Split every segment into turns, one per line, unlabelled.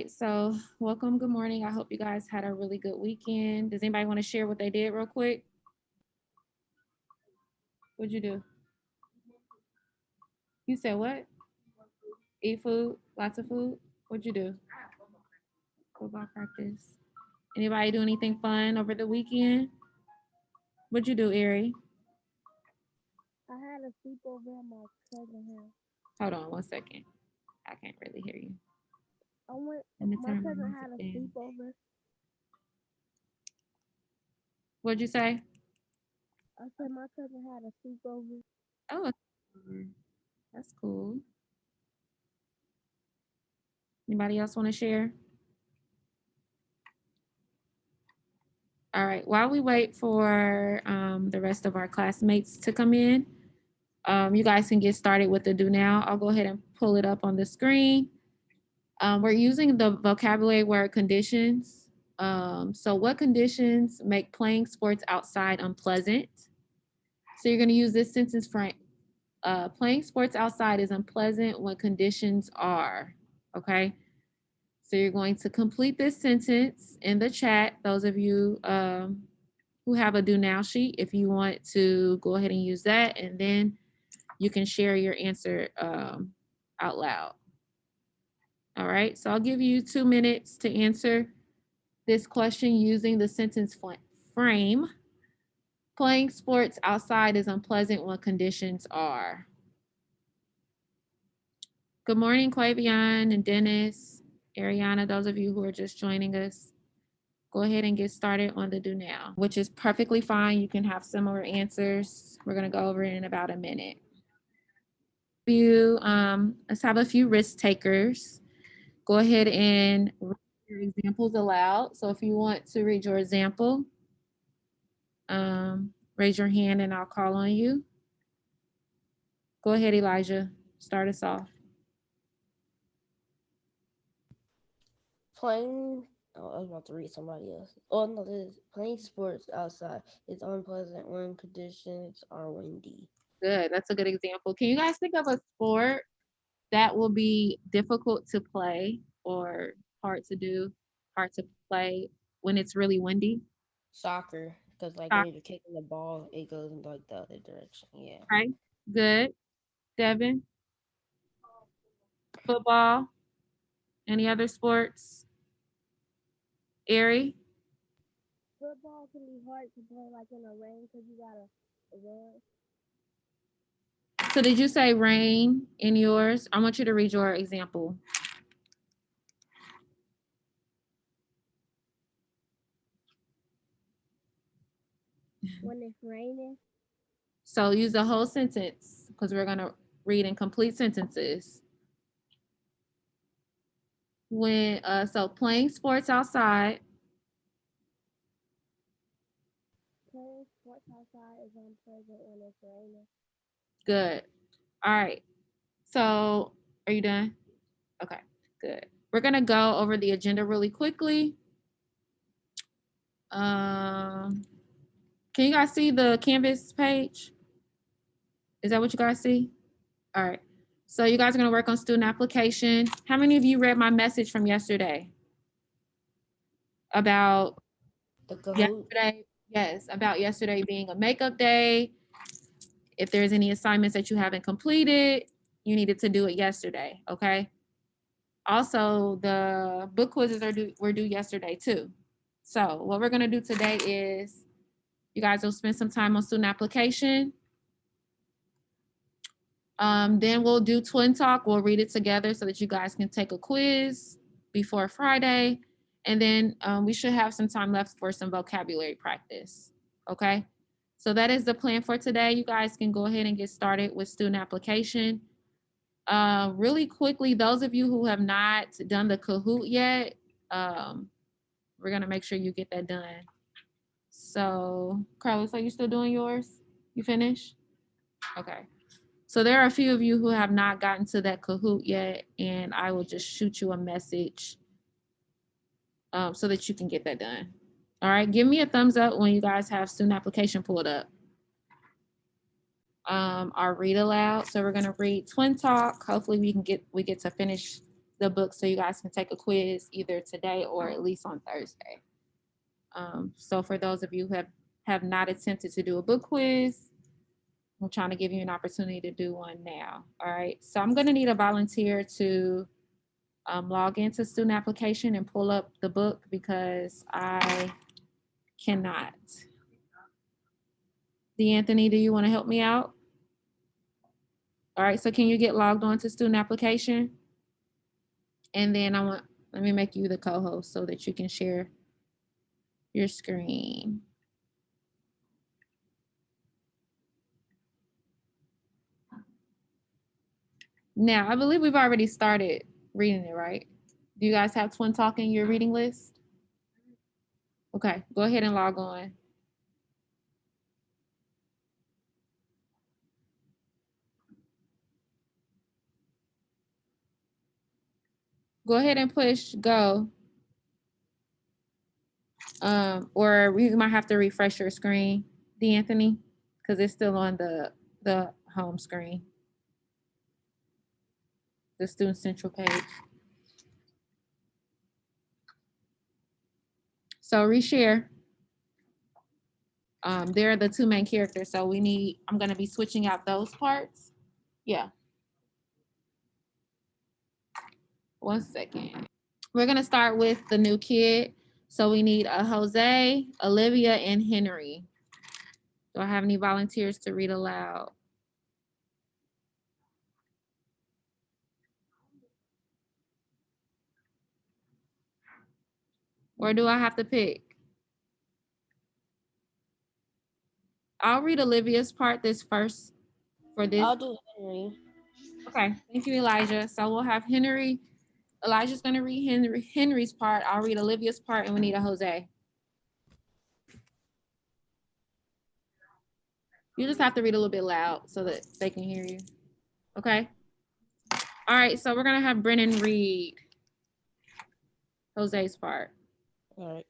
So welcome, good morning. I hope you guys had a really good weekend. Does anybody want to share what they did real quick? What'd you do? You said what? Eat food, lots of food. What'd you do? Football practice. Anybody do anything fun over the weekend? What'd you do, Ari?
I had a sleepover at my cousin's house.
Hold on 1 second. I can't really hear you.
I went.
Let me
My
turn my
cousin
music
had a
down.
sleepover.
What'd you say?
I said my cousin had a sleepover.
Oh, that's cool. Anybody else want to share? All right. While we wait for the rest of our classmates to come in, you guys can get started with the do now. I'll go ahead and pull it up on the screen. We're using the vocabulary word conditions. So, what conditions make playing sports outside unpleasant? So, you're going to use this sentence frame. Playing sports outside is unpleasant when conditions are. Okay. So, you're going to complete this sentence in the chat. Those of you who have a do now sheet, if you want to go ahead and use that, and then you can share your answer out loud. All right, so I'll give you 2 minutes to answer this question using the sentence frame. Playing sports outside is unpleasant when conditions are. Good morning, Quavion and Dennis, Ariana, those of you who are just joining us. Go ahead and get started on the do now, which is perfectly fine. You can have similar answers. We're going to go over it in about a minute. Let's have a few risk takers. Go ahead and read your examples aloud. So if you want to read your example, raise your hand and I'll call on you. Go ahead, Elijah. Start us off.
Playing. Oh, I was about to read somebody else. Oh no, this is playing sports outside is unpleasant when conditions are windy.
Good. That's a good example. Can you guys think of a sport that will be difficult to play or hard to do, hard to play when it's really windy?
Soccer, because like
Soccer,
when you're kicking the ball, it goes in like the other direction. Yeah.
right? Good. Devin, football, any other sports? Ari?
Football can be hard to play like in the rain because you gotta run.
So did you say rain in yours? I want you to read your example.
When it's raining,
So use the whole sentence because we're going to read in complete sentences. So playing sports outside.
playing sports outside is unpleasant when it's raining.
Good. All right. So are you done? Okay, good. We're going to go over the agenda really quickly. Um, can you guys see the Canvas page? Is that what you guys see? All right. So you guys are going to work on student application. How many of you read my message from yesterday about
The Kahoot.
yesterday? Yes, about yesterday being a makeup day. If there's any assignments that you haven't completed, you needed to do it yesterday. Okay. Also, the book quizzes were due yesterday too. So what we're gonna do today is you guys will spend some time on student application. Then we'll do twin talk. We'll read it together so that you guys can take a quiz before Friday. And then we should have some time left for some vocabulary practice. Okay. So that is the plan for today. You guys can go ahead and get started with student application. Really quickly, those of you who have not done the Kahoot yet, we're gonna make sure you get that done. So, Carlos, are you still doing yours? You finished? Okay. So there are a few of you who have not gotten to that Kahoot yet, and I will just shoot you a message so that you can get that done. All right. Give me a thumbs up when you guys have student application pulled up. Our read aloud. So we're gonna read Twin Talk. Hopefully we get to finish the book so you guys can take a quiz either today or at least on Thursday. So for those of you who have not attempted to do a book quiz, I'm trying to give you an opportunity to do one now. All right. So I'm going to need a volunteer to log into student application and pull up the book because I cannot. D'Anthony, do you want to help me out? All right. So can you get logged on to student application? And then let me make you the co-host so that you can share your screen. Now, I believe we've already started reading it, right? Do you guys have Twin Talk in your reading list? Okay, go ahead and log on. Go ahead and push go. Or you might have to refresh your screen, D'Anthony, because it's still on the home screen, the Student Central page. So reshare. They're the two main characters. So I'm gonna be switching out those parts. Yeah. 1 second. We're gonna start with the new kid. So we need a Jose, Olivia, and Henry. Do I have any volunteers to read aloud? Or do I have to pick? I'll read Olivia's part this first for this.
I'll do Henry.
Okay, thank you, Elijah. So we'll have Henry. Elijah's gonna read Henry's part. I'll read Olivia's part, and we need a Jose. You just have to read a little bit loud so that they can hear you. Okay. All right, so we're gonna have Brennan read Jose's part.
All right.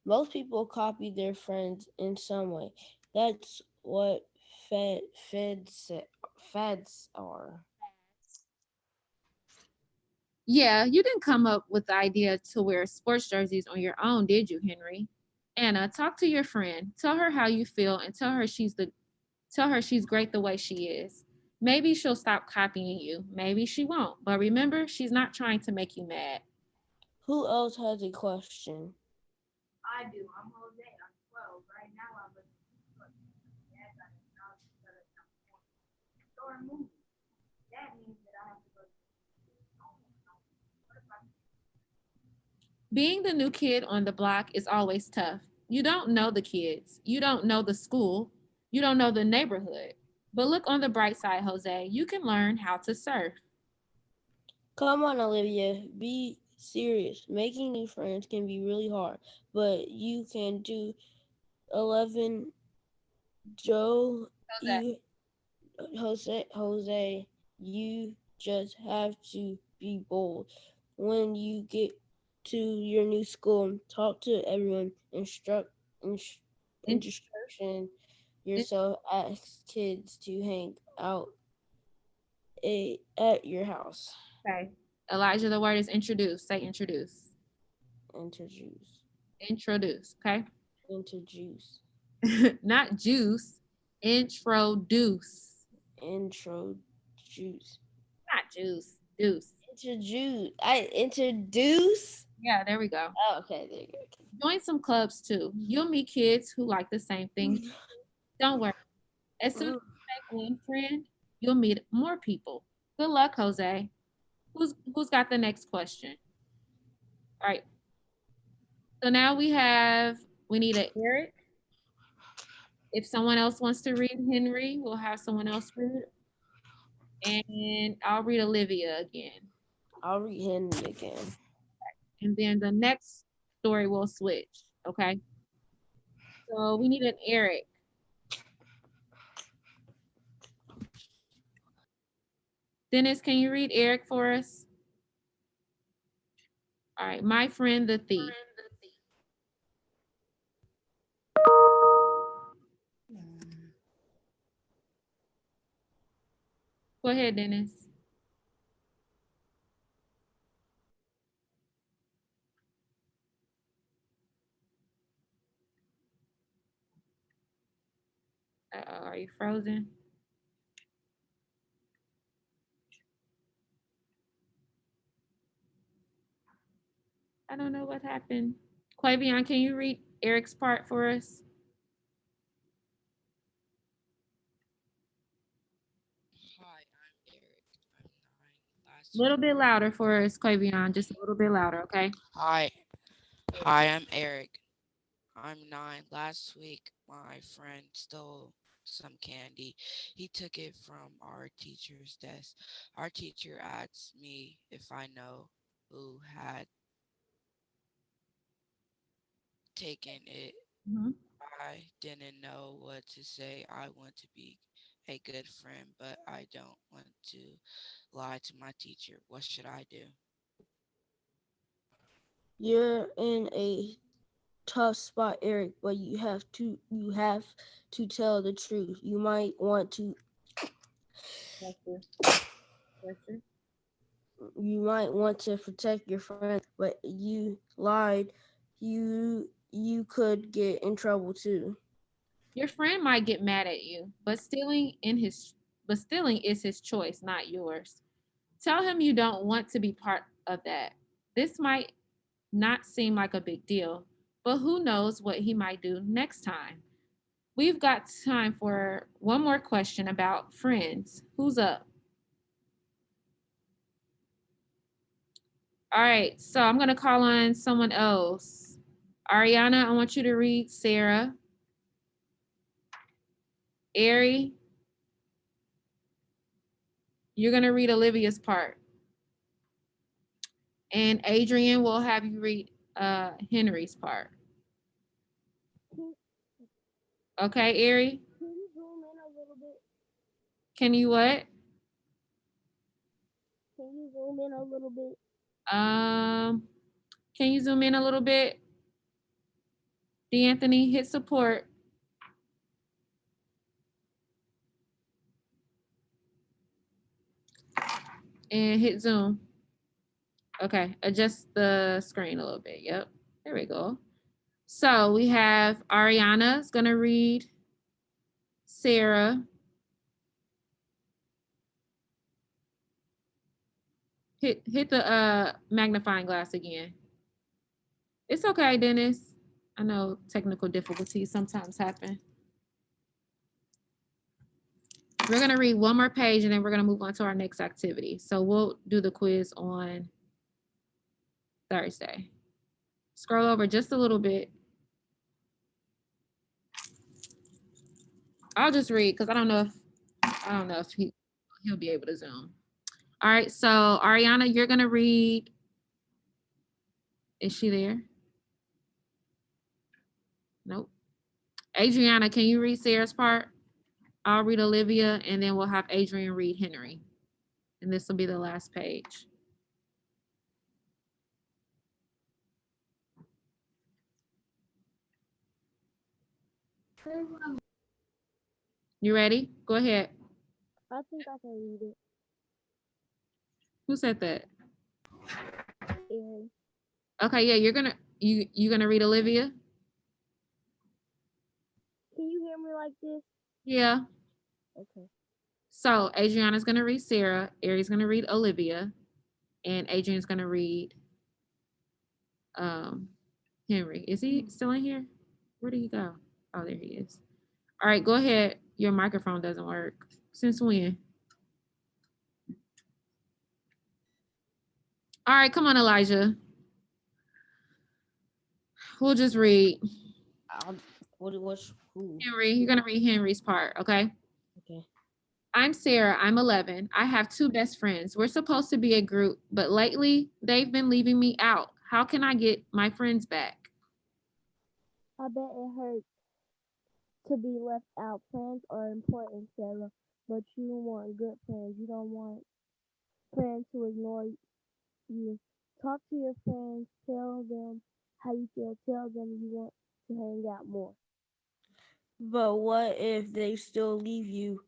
Most people copy their friends in some way. That's what fads are.
Yeah, you didn't come up with the idea to wear sports jerseys on your own, did you, Henry? Anna, talk to your friend. Tell her how you feel and tell her she's great the way she is. Maybe she'll stop copying you. Maybe she won't. But remember, she's not trying to make you mad.
Who else has a question?
I do. I'm Jose. I'm 12. Right now I'm a dad got a job instead of store movie. That means that I have to go.
Being the new kid on the block is always tough. You don't know the kids. You don't know the school. You don't know the neighborhood. But look on the bright side, Jose. You can learn how to surf.
Come on, Olivia. Be serious. Making new friends can be really hard, but you can do 11. Joe, Jose, you just have to be bold. When you get to your new school, talk to everyone, instruction yourself, ask kids to hang out at your house.
Okay. Elijah, the word is introduce. Say introduce.
Introduce.
Introduce, okay?
Introduce.
Not juice. Introduce.
Introduce.
Not juice. Deuce.
Introduce.
Yeah, there we go.
Oh, okay, there you go.
Join some clubs too. You'll meet kids who like the same things. Don't worry. As soon as you make one friend, you'll meet more people. Good luck, Jose. Who's got the next question? All right. So now we need an Eric. If someone else wants to read Henry, we'll have someone else read. And I'll read Olivia again.
I'll read Henry again.
And then the next story will switch, okay? So we need an Eric. Dennis, can you read Eric for us? All right, my friend the thief. Go ahead, Dennis. Uh-oh, are you frozen? I don't know what happened. Quavion, can you read Eric's part for us?
Hi, I'm Eric. I'm 9.
A little bit louder for us, Quavion. Just a little bit louder, okay?
Hi, I'm Eric. I'm 9. Last week, my friend stole some candy. He took it from our teacher's desk. Our teacher asked me if I know who had taken it.
Mhm.
I didn't know what to say. I want to be a good friend, but I don't want to lie to my teacher. What should I do?
You're in a tough spot, Eric, but you have to tell the truth. You might want to
Bless you. Bless you.
protect your friend, but you lied. You could get in trouble too.
Your friend might get mad at you, but stealing is his choice, not yours. Tell him you don't want to be part of that. This might not seem like a big deal, but who knows what he might do next time. We've got time for one more question about friends. Who's up? All right, so I'm going to call on someone else. Ariana, I want you to read Sarah. Ari, you're going to read Olivia's part. And Adrian will have you read Henry's part. Okay, Ari?
Can you zoom in a little bit?
Can you what?
Can you zoom in a little bit?
Um, can you zoom in a little bit? D'Anthony, hit support. And hit zoom. Okay, adjust the screen a little bit. Yep, there we go. So we have Ariana's gonna read Sarah. Hit the magnifying glass again. It's okay, Dennis. I know technical difficulties sometimes happen. We're gonna read one more page and then we're gonna move on to our next activity. So we'll do the quiz on Thursday. Scroll over just a little bit. I'll just read because I don't know if he'll be able to zoom. All right, so Ariana, you're gonna read. Is she there? Nope. Adriana, can you read Sarah's part? I'll read Olivia, and then we'll have Adrian read Henry. And this will be the last page. You ready? Go ahead.
I think I can read it.
Who said that?
Aaron.
Okay, yeah, you gonna read Olivia?
Can you hear me like this?
Yeah.
Okay.
So Adriana's gonna read Sarah, Ari's gonna read Olivia, and Adrian's gonna read Henry. Is he still in here? Where did he go? Oh, there he is. All right, go ahead. Your microphone doesn't work. Since when? All right, come on, Elijah. We'll just read.
Who?
Henry, you're gonna read Henry's part, okay?
Okay.
I'm Sarah, I'm 11. I have two best friends. We're supposed to be a group, but lately they've been leaving me out. How can I get my friends back?
I bet it hurts to be left out. Friends are important, Sarah, but you want good friends. You don't want friends who ignore you. Talk to your friends. Tell them how you feel. Tell them you want to hang out more. But what if they still leave you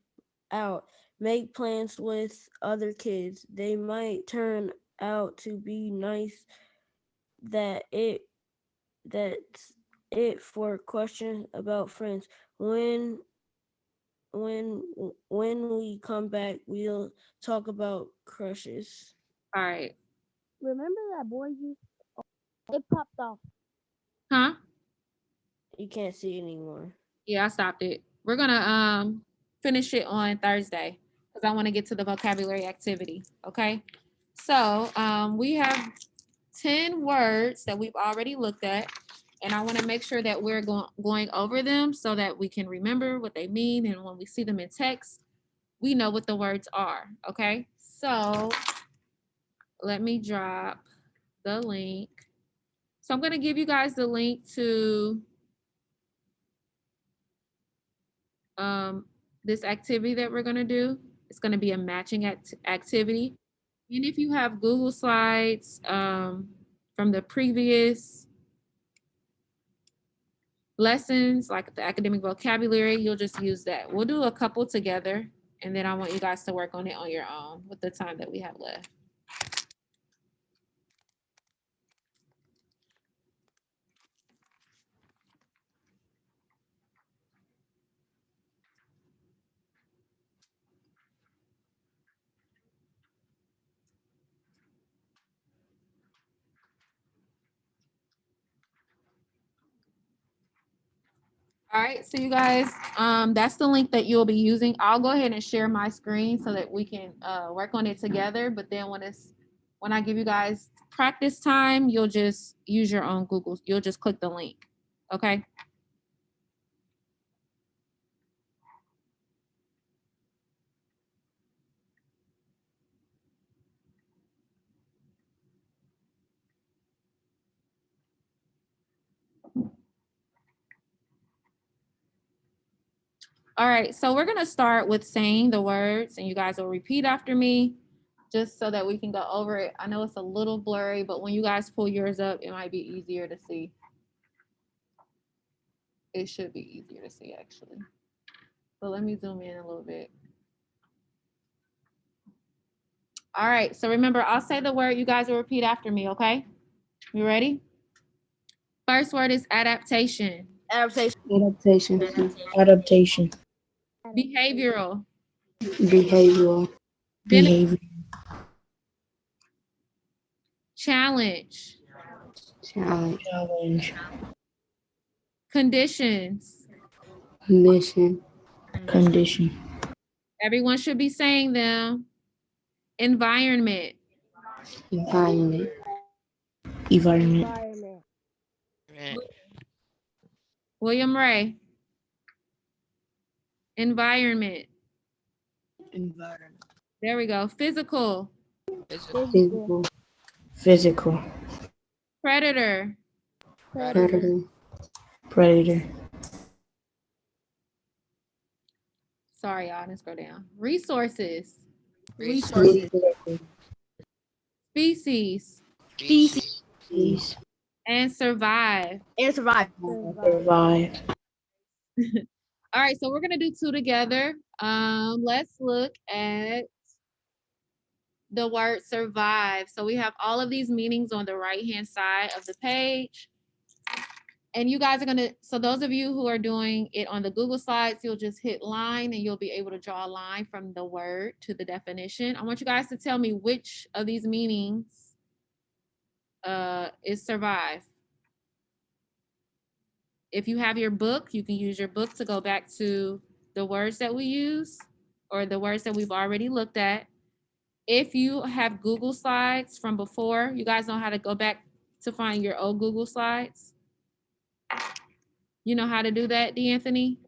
out? Make plans with other kids. They might turn out to be nice. That it that's it for questions about friends. When when we come back, we'll talk about crushes.
All right.
Remember that boy it popped off.
Huh?
You can't see it anymore.
Yeah, I stopped it. We're gonna finish it on Thursday because I want to get to the vocabulary activity. Okay. So we have 10 words that we've already looked at, and I want to make sure that we're going over them so that we can remember what they mean, and when we see them in text, we know what the words are. Okay. So let me drop the link. So I'm going to give you guys the link to this activity that we're going to do. It's going to be a matching activity. And if you have Google Slides from the previous lessons, like the academic vocabulary, you'll just use that. We'll do a couple together, and then I want you guys to work on it on your own with the time that we have left. All right, so you guys, that's the link that you'll be using. I'll go ahead and share my screen so that we can work on it together. But then when I give you guys practice time, you'll just use your own Google. You'll just click the link. Okay. All right, so we're gonna start with saying the words, and you guys will repeat after me, just so that we can go over it. I know it's a little blurry, but when you guys pull yours up, it might be easier to see. It should be easier to see, actually. So let me zoom in a little bit. All right, so remember, I'll say the word, you guys will repeat after me, okay? You ready? First word is adaptation.
Adaptation.
Adaptation. Adaptation.
Behavioral.
Behavioral.
Benefit.
Behavior.
Challenge.
Challenge. Challenge.
Conditions.
Condition.
Condition.
Everyone should be saying them. Environment.
Environment.
Environment.
Right.
William Ray. Environment.
Environment.
There we go. Physical.
Physical.
Physical. Physical.
Predator.
Predator. Predator.
Sorry, y'all. Let's go down. Resources.
Resources.
Species.
Species.
Species.
And survive.
And survive.
Survive.
All right, so we're gonna do two together. Let's look at the word survive. So we have all of these meanings on the right-hand side of the page. And you guys are gonna, so those of you who are doing it on the Google Slides, you'll just hit line and you'll be able to draw a line from the word to the definition. I want you guys to tell me which of these meanings is survive. If you have your book, you can use your book to go back to the words that we use or the words that we've already looked at. If you have Google Slides from before, you guys know how to go back to find your old Google Slides. You know how to do that, D'Anthony?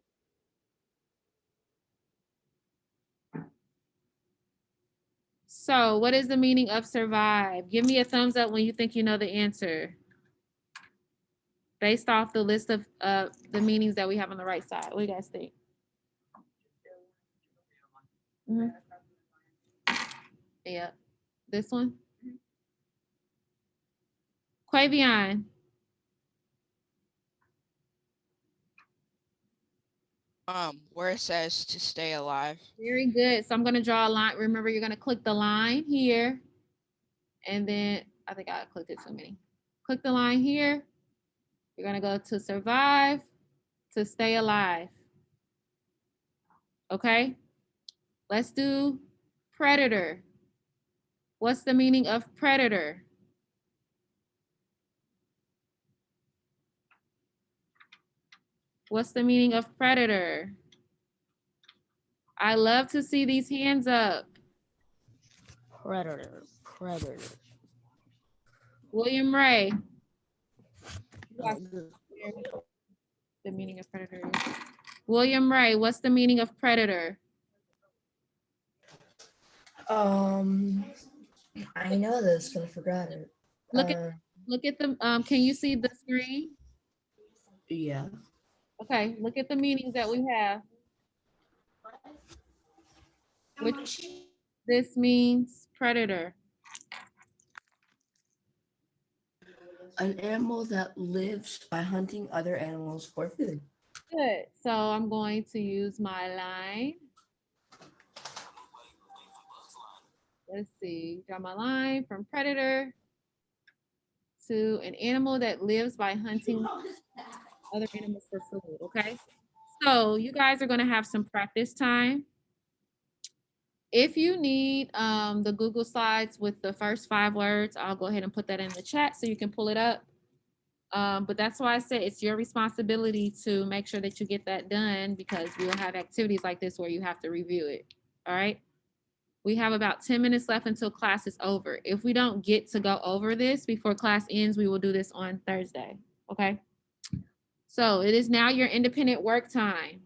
So what is the meaning of survive? Give me a thumbs up when you think you know the answer. Based off the list of the meanings that we have on the right side. What do you guys think? Mhm. Yeah, this one? Quavion.
Where it says to stay alive.
Very good. So I'm going to draw a line. Remember, you're going to click the line here. And then I think I clicked it too many. Click the line here. You're going to go to survive, to stay alive. Okay, let's do predator. What's the meaning of predator? What's the meaning of predator? I love to see these hands up.
Predator. Predator.
William Ray,
Uh,
the meaning of predator is. William Ray, what's the meaning of predator?
I know this, but I forgot it.
Look at the, can you see the screen?
Yeah.
Okay, look at the meanings that we have. Which this means predator.
An animal that lives by hunting other animals for food.
Good. So I'm going to use my line. Let's see. Draw my line from predator to an animal that lives by hunting other animals for food. Okay. So you guys are going to have some practice time. If you need the Google Slides with the first 5 words, I'll go ahead and put that in the chat so you can pull it up. But that's why I said it's your responsibility to make sure that you get that done, because we'll have activities like this where you have to review it. All right. We have about 10 minutes left until class is over. If we don't get to go over this before class ends, we will do this on Thursday. Okay. So it is now your independent work time.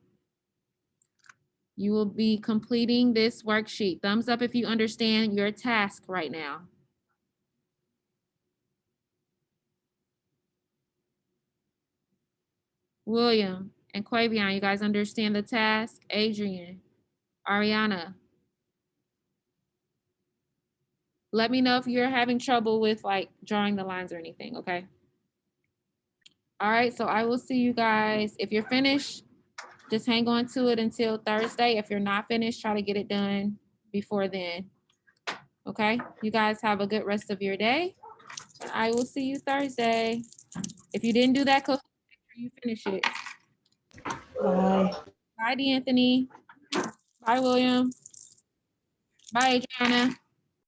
You will be completing this worksheet. Thumbs up if you understand your task right now. William and Quavion, you guys understand the task? Adrian, Ariana. Let me know if you're having trouble with like drawing the lines or anything, okay? All right, so I will see you guys. If you're finished, just hang on to it until Thursday. If you're not finished, try to get it done before then. Okay, you guys have a good rest of your day. I will see you Thursday. If you didn't do that, make sure you finish it.
Bye.
Bye, D'Anthony. Bye, William. Bye, Adriana.